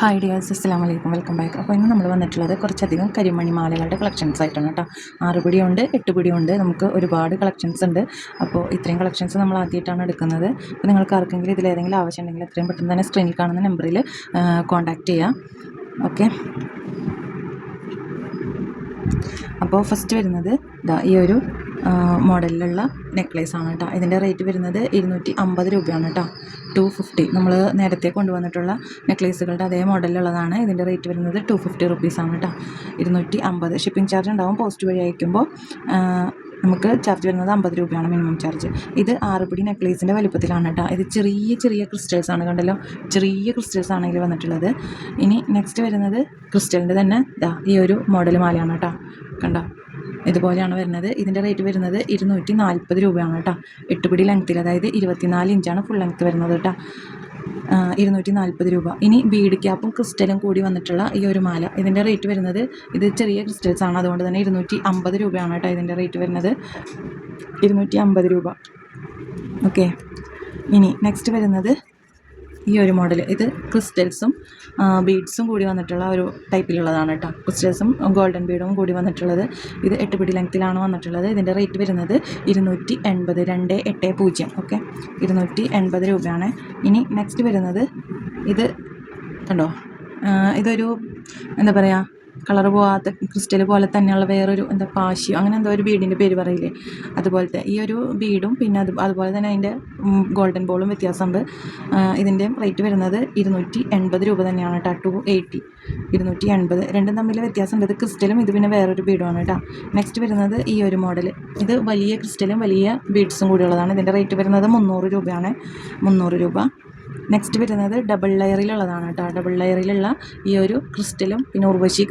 Hi dears, അസ്സലാമു അലൈക്കും, welcome back. അപ്പോൾ ഇന്ന് നമ്മൾ വന്നിട്ടുള്ളത് കുറച്ചധികം കരിമണി മാലകളുടെ കളക്ഷൻസ് ആയിട്ടാണ് കേട്ടോ. 6 പിടിയുണ്ട്, 8 പിടിയുണ്ട്, നമുക്ക് ഒരുപാട് കളക്ഷൻസ് ഉണ്ട്. അപ്പോൾ ഇത്രയും കളക്ഷൻസ് നമ്മൾ ആദ്യമായിട്ടാണ് എടുക്കുന്നത്. അപ്പോൾ നിങ്ങൾക്ക് ആർക്കെങ്കിലും ഇതിലേതെങ്കിലും ആവശ്യമുണ്ടെങ്കിൽ എത്രയും പെട്ടെന്ന് തന്നെ സ്ക്രീനിൽ കാണുന്ന നമ്പറിൽ കോൺടാക്റ്റ് ചെയ്യാം. ഓക്കെ, അപ്പോൾ ഫസ്റ്റ് വരുന്നത് ഈ ഒരു മോഡലിലുള്ള നെക്ലേസ് ആണ് കേട്ടോ. ഇതിൻ്റെ റേറ്റ് വരുന്നത് 250 രൂപയാണ് കേട്ടോ. 250 നമ്മൾ നേരത്തെ കൊണ്ടുവന്നിട്ടുള്ള നെക്ലേസുകളുടെ അതേ മോഡലിലുള്ളതാണ്. ഇതിൻ്റെ റേറ്റ് വരുന്നത് 250 റുപ്പീസാണ് കേട്ടോ. 250 ഷിപ്പിംഗ് ചാർജ് ഉണ്ടാവും. പോസ്റ്റ് വഴി അയക്കുമ്പോൾ നമുക്ക് ചാർജ് വരുന്നത് 50 രൂപയാണ് മിനിമം ചാർജ്. ഇത് 6 പിടി നെക്ലേസിൻ്റെ വലുപ്പത്തിലാണ് കേട്ടോ. ഇത് ചെറിയ ക്രിസ്റ്റൽസ് ആണ്, കണ്ടല്ലോ, ചെറിയ ക്രിസ്റ്റൽസ് ആണ് ഇതിൽ വന്നിട്ടുള്ളത്. ഇനി നെക്സ്റ്റ് വരുന്നത് ക്രിസ്റ്റലിൻ്റെ തന്നെ ഈ ഒരു മോഡൽ മാലയാണ് കേട്ടോ. കണ്ടോ, ഇതുപോലെയാണ് വരുന്നത്. ഇതിൻ്റെ റേറ്റ് വരുന്നത് 240 രൂപയാണ് കേട്ടോ. 8 പിടി ലെങ്ത്തിൽ, അതായത് 24 ഇഞ്ചാണ് ഫുൾ ലെങ്ത്ത് വരുന്നത് കേട്ടോ. 240 രൂപ. ഇനി ബീഡ് ക്യാപ്പും ക്രിസ്റ്റലും കൂടി വന്നിട്ടുള്ള ഈ ഒരു മാല, ഇതിൻ്റെ റേറ്റ് വരുന്നത്, ഇത് ചെറിയ ക്രിസ്റ്റൽസ് ആണ്, അതുകൊണ്ട് തന്നെ 250 രൂപയാണ് കേട്ടോ. ഇതിൻ്റെ റേറ്റ് വരുന്നത് 250 രൂപ. ഓക്കെ, ഇനി നെക്സ്റ്റ് വരുന്നത് ഈ ഒരു മോഡൽ. ഇത് ക്രിസ്റ്റൽസും ബീഡ്സും കൂടി വന്നിട്ടുള്ള ഒരു ടൈപ്പിലുള്ളതാണ് കേട്ടോ. ക്രിസ്റ്റൽസും ഗോൾഡൻ ബീഡും കൂടി വന്നിട്ടുള്ളത്. ഇത് 8 പിടി ലെങ്ത്തിലാണ് വന്നിട്ടുള്ളത്. ഇതിൻ്റെ റേറ്റ് വരുന്നത് 280, 280. ഓക്കെ, 280 രൂപയാണ്. ഇനി നെക്സ്റ്റ് വരുന്നത് ഇത് കണ്ടോ, ഇതൊരു എന്താ പറയുക, കളർ പോകാത്ത ക്രിസ്റ്റൽ പോലെ തന്നെയുള്ള വേറൊരു പാശിയോ അങ്ങനെ എന്തോ ഒരു ബീഡിൻ്റെ പേര് പറയില്ലേ, അതുപോലത്തെ ഈ ഒരു ബീഡും പിന്നെ അതുപോലെ തന്നെ അതിൻ്റെ ഗോൾഡൻ ബോളും വ്യത്യാസമുണ്ട്. ഇതിൻ്റെ റേറ്റ് വരുന്നത് 280 രൂപ തന്നെയാണ് കേട്ടോ. 280, 280 രണ്ടും തമ്മിൽ വ്യത്യാസമുണ്ട്. ഇത് ക്രിസ്റ്റലും ഇത് പിന്നെ വേറൊരു ബീഡുമാണ് കേട്ടോ. നെക്സ്റ്റ് വരുന്നത് ഈ ഒരു മോഡൽ. ഇത് വലിയ ക്രിസ്റ്റലും വലിയ ബീഡ്സും കൂടിയുള്ളതാണ്. ഇതിൻ്റെ റേറ്റ് വരുന്നത് 300 രൂപയാണ്. 300 രൂപ. നെക്സ്റ്റ് വരുന്നത് ഡബിൾ ലെയറിലുള്ളതാണ് കേട്ടോ. ഡബിൾ ലെയറിലുള്ള ഈ ഒരു ക്രിസ്റ്റലും പിന്നെ ഉർവശി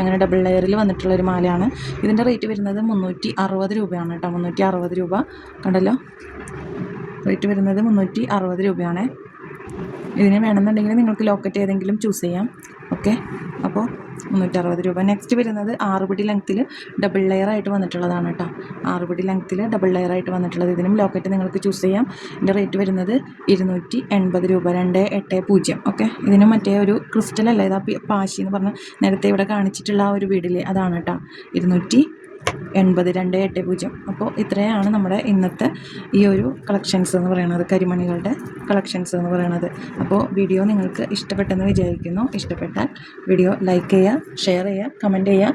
അങ്ങനെ ഡബിൾ ലെയറിൽ വന്നിട്ടുള്ളൊരു മാലയാണ്. ഇതിൻ്റെ റേറ്റ് വരുന്നത് 360 രൂപയാണ് കേട്ടോ. 360 രൂപ. കണ്ടല്ലോ, റേറ്റ് വരുന്നത് 360 രൂപയാണ്. ഇതിന് വേണമെന്നുണ്ടെങ്കിൽ നിങ്ങൾക്ക് ലോക്കറ്റ് ഏതെങ്കിലും ചൂസ് ചെയ്യാം. ഓക്കെ, അപ്പോൾ 360 രൂപ. നെക്സ്റ്റ് വരുന്നത് 6 പിടി ലെങ്ത്തിൽ ഡബിൾ ലെയറായിട്ട് വന്നിട്ടുള്ളതാണ് കേട്ടോ. 6 പിടി ലെങ്ത്തിൽ ഡബിൾ ലെയറായിട്ട് വന്നിട്ടുള്ളത്. ഇതിനും ലോക്കറ്റ് നിങ്ങൾക്ക് ചൂസ് ചെയ്യാം. ഇതിൻ്റെ റേറ്റ് വരുന്നത് 280 രൂപ. 280. ഓക്കെ, ഇതിന് മറ്റേ ഒരു ക്രിസ്റ്റലല്ല, ഇതാ പാശി എന്ന് പറഞ്ഞാൽ നേരത്തെ ഇവിടെ കാണിച്ചിട്ടുള്ള ആ ഒരു വീടില്ലേ, അതാണ് കേട്ടോ. 280, 280. അപ്പോൾ ഇത്രയാണ് നമ്മുടെ ഇന്നത്തെ ഈ ഒരു കളക്ഷൻസ് എന്ന് പറയുന്നത്, കരിമണികളുടെ കളക്ഷൻസ് എന്ന് പറയുന്നത്. അപ്പോൾ വീഡിയോ നിങ്ങൾക്ക് ഇഷ്ടപ്പെട്ടെന്ന് വിചാരിക്കുന്നു. ഇഷ്ടപ്പെട്ടാൽ വീഡിയോ ലൈക്ക് ചെയ്യുക, ഷെയർ ചെയ്യുക, കമൻറ്റ് ചെയ്യുക,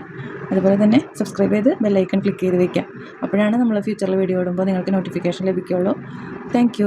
അതുപോലെ തന്നെ സബ്സ്ക്രൈബ് ചെയ്ത് ബെല്ലൈക്കൺ ക്ലിക്ക് ചെയ്ത് വയ്ക്കുക. അപ്പോഴാണ് നമ്മൾ ഫ്യൂച്ചറിൽ വീഡിയോ ഇടുമ്പോൾ നിങ്ങൾക്ക് നോട്ടിഫിക്കേഷൻ ലഭിക്കുകയുള്ളൂ. താങ്ക്